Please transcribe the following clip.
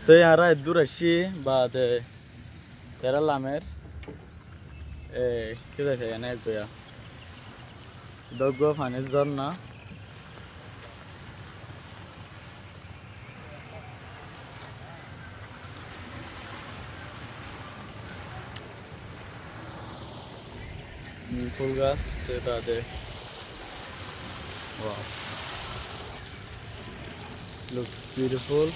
তো ইয়ারা দূর আসছি বাদ কেরালা আমের কি দেখে এনে গয়া দগ্গ ফানের ঝর্ণা ফুল গাছ বাদে wow looks beautiful